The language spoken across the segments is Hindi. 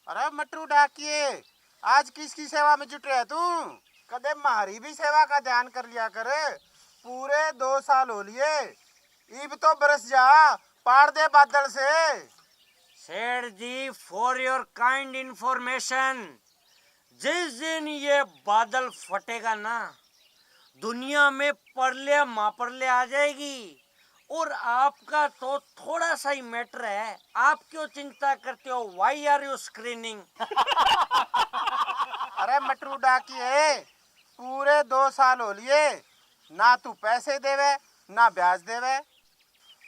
अरे मटरू डाकिए, आज किसकी सेवा में जुट रहे तू? कदे हमारी भी सेवा का ध्यान कर लिया कर। पूरे 2 साल हो लिए, इब तो बरस जा, पार दे बादल से। सेठ जी, फॉर योर काइंड इंफॉर्मेशन, जिस दिन ये बादल फटेगा ना, दुनिया में परले मापरले आ जाएगी। और आपका तो थोड़ा सा ही मैटर है, आप क्यों चिंता करते हो? Why are you screening? अरे मटरू डाकिए, पूरे 2 साल हो लिए, ना तू पैसे देवे ना ब्याज देवे।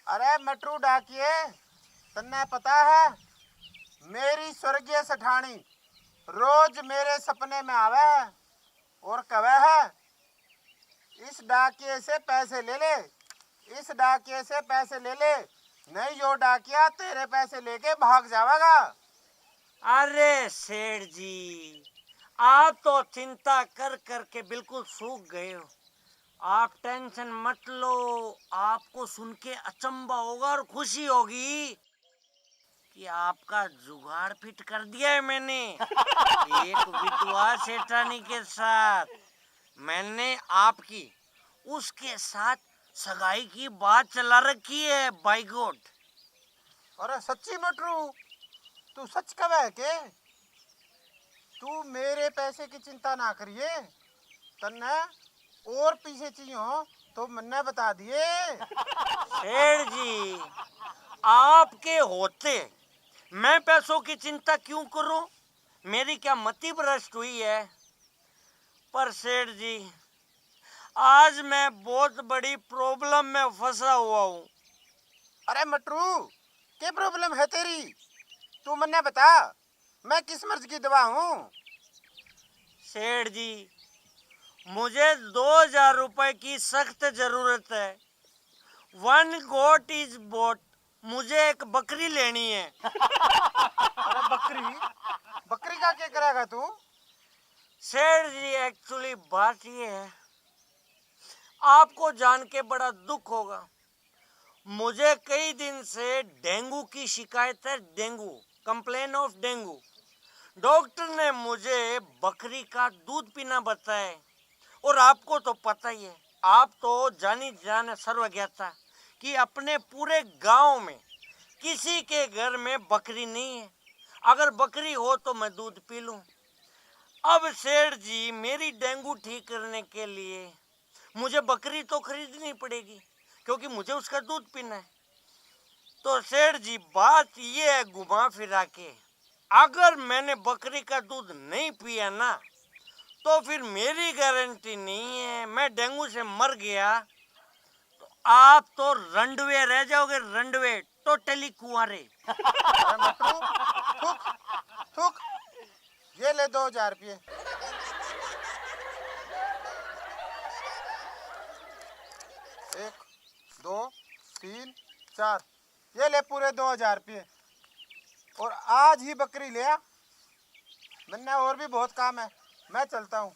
अरे मटरू डाकिए, तन्ने पता है मेरी स्वर्गीय सेठानी रोज मेरे सपने में आवे है और कहे है, इस डाकिए से पैसे ले ले, इस डाकिए से पैसे ले ले, नहीं यो डाकिया तेरे पैसे लेके भाग जाएगा। अरे सेठ जी, आप तो चिंता कर कर के बिल्कुल सूख गए हो। आप टेंशन मत लो, आपको सुन के अचंभा होगा और खुशी होगी कि आपका जुगाड़ फिट कर दिया है मैंने। एक विधवा सेठानी के साथ मैंने आपकी उसके साथ सगाई की बात चला रखी है। By god. अरे सच्ची मटरू, तू सच कहे है के? तू मेरे पैसे की चिंता ना करिए, तन्ने और पीछे चाहिए तो मन्ने बता दिए। सेठ जी, आपके होते मैं पैसों की चिंता क्यों करूं? मेरी क्या मति भ्रष्ट हुई है? पर सेठ जी, आज मैं बहुत बड़ी प्रॉब्लम में फंसा हुआ हूँ। अरे मटरू, क्या प्रॉब्लम है तेरी? तू मन्ने बता, मैं किस मर्ज की दवा हूँ? सेठ जी, मुझे 2000 रुपए की सख्त जरूरत है। 1 गोट इज बोट, मुझे एक बकरी लेनी है। अरे बकरी, बकरी का क्या करेगा तू? सेठ जी, एक्चुअली बात ये है, आपको जान के बड़ा दुख होगा, मुझे कई दिन से डेंगू की शिकायत है। Dengue, complain of dengue. Doctor ने मुझे बकरी का दूध पीना बताया। और आपको तो पता ही है, आप तो जानी जाने सर्वज्ञता कि अपने पूरे गांव में किसी के घर में बकरी नहीं है। अगर बकरी हो तो मैं दूध पी लूं। अब सेठ जी, मेरी डेंगू ठीक करने के लिए मुझे बकरी तो खरीदनी पड़ेगी, क्योंकि मुझे उसका दूध पीना है। तो सेठ जी, बात ये है घुमा फिरा के, अगर मैंने बकरी का दूध नहीं पिया ना, तो फिर मेरी गारंटी नहीं है, मैं डेंगू से मर गया तो आप तो रंडवे रह जाओगे, रंडवे, टोटली कुंवारे। अरे मटरू, थूक थूक, ये ले 2000 रुपये। 1 2 3 4, ये ले पूरे 2000 रुपये। और आज ही बकरी ले आ, मैंने और भी बहुत काम है, मैं चलता हूँ।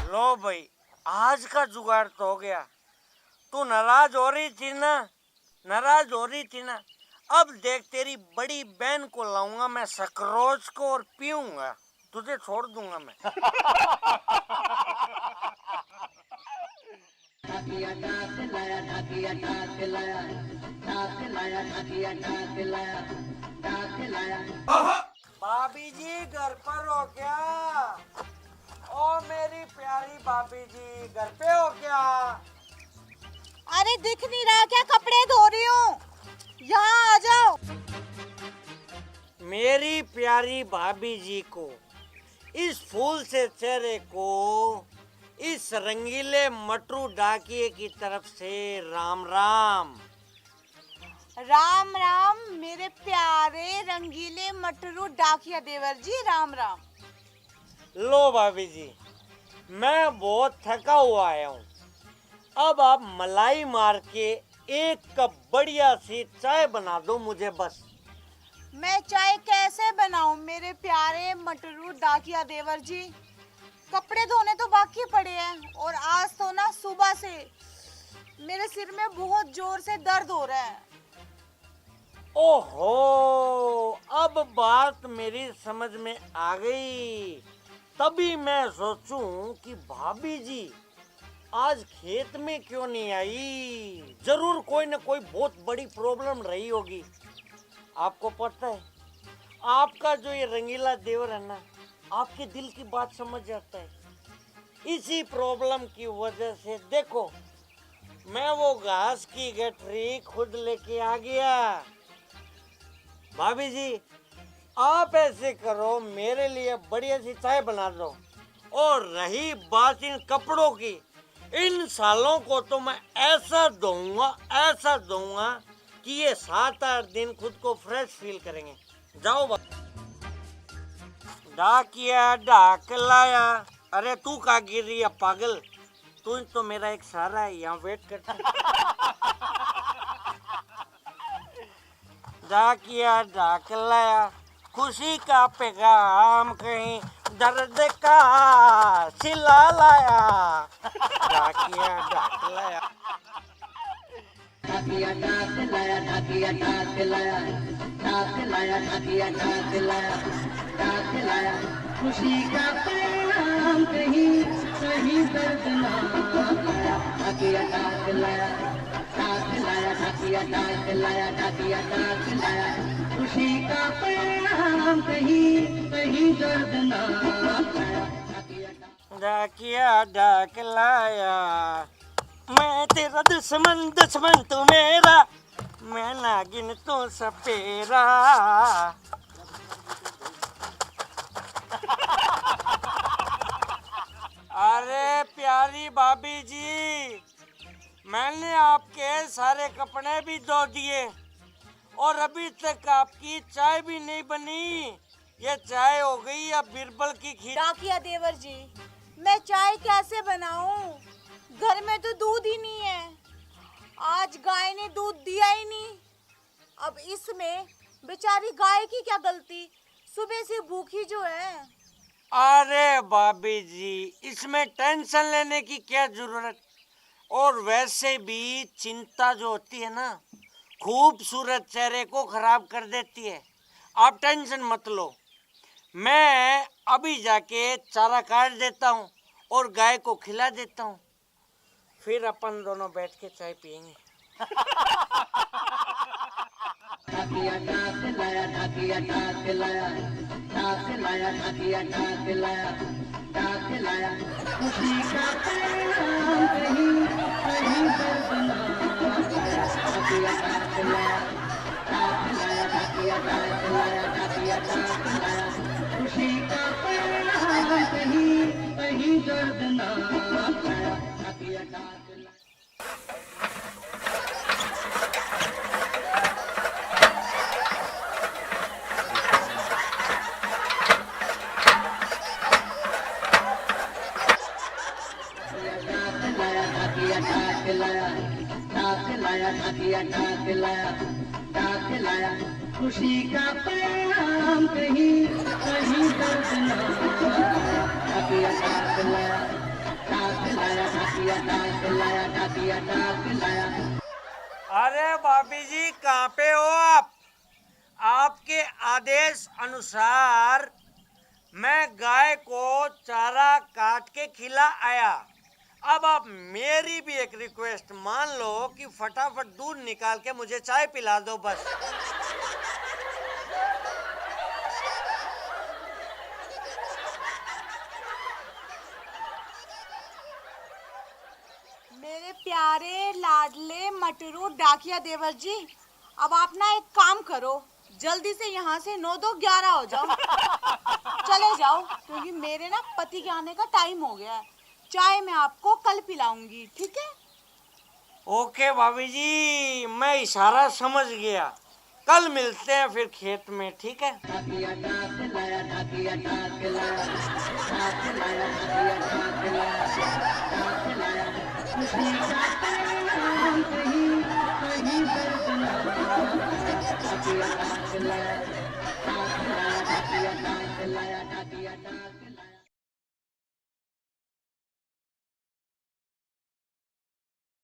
लो भाई, आज का जुगाड़ तो हो गया। तू नाराज हो रही थी ना, नाराज हो रही थी ना, अब देख तेरी बड़ी बहन को लाऊंगा मैं सकरोज को और पीऊंगा, तुझे छोड़ दूंगा मैं। भाभी जी, घर पर हो क्या? ओ मेरी प्यारी भाभी जी, घर पे हो क्या? अरे दिख नहीं रहा क्या? कपड़े धो रही हूँ, यहाँ आ जाओ। मेरी प्यारी भाभी जी को, इस फूल से चेहरे को, इस रंगीले मटरू डाकिए की तरफ से राम राम। राम राम मेरे प्यारे रंगीले मटरू डाकिया देवर जी, राम राम। लो भाभी जी, मैं बहुत थका हुआ आया हूँ, अब आप मलाई मार के 1 कप बढ़िया सी चाय बना दो मुझे बस। मैं चाय कैसे बनाऊं मेरे प्यारे मटरू डाकिया देवर जी। कपड़े धोने तो बाकी पड़े हैं और आज तो ना सुबह से मेरे सिर में बहुत जोर से दर्द हो रहा है। ओहो, अब बात मेरी समझ में आ गई। तभी मैं सोचूं कि भाभी जी आज खेत में क्यों नहीं आई। जरूर कोई ना कोई बहुत बड़ी प्रॉब्लम रही होगी। आपको पता है, आपका जो ये रंगीला देवर है ना, आपके दिल की बात समझ जाता है। इसी प्रॉब्लम की वजह से देखो, मैं वो घास की गठरी खुद लेके आ गया। भाभी जी, आप ऐसे करो, मेरे लिए बढ़िया सी चाय बना दो। और रही बात इन कपड़ों की, इन सालों को तो मैं ऐसा दूंगा कि ये 7-8 दिन खुद को फ्रेश फील करेंगे। जाओ डाकिया डाक लाया। अरे तू कहाँ गिर रही है पागल? तू तो मेरा एक सहारा है, यहाँ वेट करता। डाकिया डाक लाया, खुशी का पैगाम कहीं दर्द का सिला लाया। डाकिया डाक लाया। डाकिया डाक लाया, डाकिया डाक लाया, डाक लाया, डाकिया डाक लाया, डाक लाया, खुशी का पैगाम कहीं कहीं दर्द ना लाया। डाकिया डाक लाया, डाक लाया, डाकिया डाक लाया, डाकिया डाक लाया, खुशी का पैगाम कहीं कहीं दर्द ना लाया। डाकिया डाक लाया, मैं तेरा दुश्मन दुश्मन तू मेरा, मैं नागिन तू सपेरा। अरे प्यारी भाभी जी, मैंने आपके सारे कपड़े भी धो दिए और अभी तक आपकी चाय भी नहीं बनी। ये चाय हो गई या बिरबल की खीर? डाकिया देवर जी, मैं चाय कैसे बनाऊं? घर में तो दूध ही नहीं है। आज गाय ने दूध दिया ही नहीं। अब इसमें बेचारी गाय की क्या गलती, सुबह से भूखी जो है। अरे भाभी जी, इसमें टेंशन लेने की क्या जरूरत। और वैसे भी चिंता जो होती है ना, खूबसूरत चेहरे को खराब कर देती है। आप टेंशन मत लो, मैं अभी जाके चारा काट देता हूँ और गाय को खिला देता हूँ, फिर अपन दोनों बैठ के चाय पियेंगे। डाकिया डाक लाया, डाकिया डाक लाया, डाक लाया, डाकिया डाक लाया, डाक लाया, खुशी का पैगाम कहीं कहीं दर्द ना लाया। डाकिया डाक लाया, डाक लाया, डाकिया डाक लाया, डाकिया डाक लाया, खुशी का पैगाम कहीं कहीं दर्द ना लाया। डाकिया डाक लाया। डाकिया डाक लाया, डाक लाया, डाकिया डाक लाया, डाक लाया, खुशी का पैगाम कहीं कहीं दर्द ना लाया। डाकिया डाक लाया, डाक लाया, डाकिया डाक लाया, डाकिया डाक लाया। अरे भाभी जी, कहाँ पे हो आप? आपके आदेश अनुसार मैं गाय को चारा काट के खिला आया। अब आप मेरी भी एक रिक्वेस्ट मान लो कि फटाफट दूध निकाल के मुझे चाय पिला दो बस। मेरे प्यारे लाडले मटरू डाकिया देवर जी, अब आप ना एक काम करो, जल्दी से यहाँ से 9-2-11 हो जाओ। चले जाओ, क्योंकि मेरे ना पति के आने का टाइम हो गया है। चाय मैं आपको कल पिलाऊंगी, ठीक है? ओके भाभी जी, मैं इशारा समझ गया। कल मिलते हैं फिर खेत में, ठीक है? डाकिया डाक लाया, डाकिया डाक लाया, डाक लाया, डाकिया डाक लाया, डाक लाया, खुशी का पैगाम कहीं कहीं दर्द ना लाया। डाकिया डाक लाया, लाया, डाकिया डाक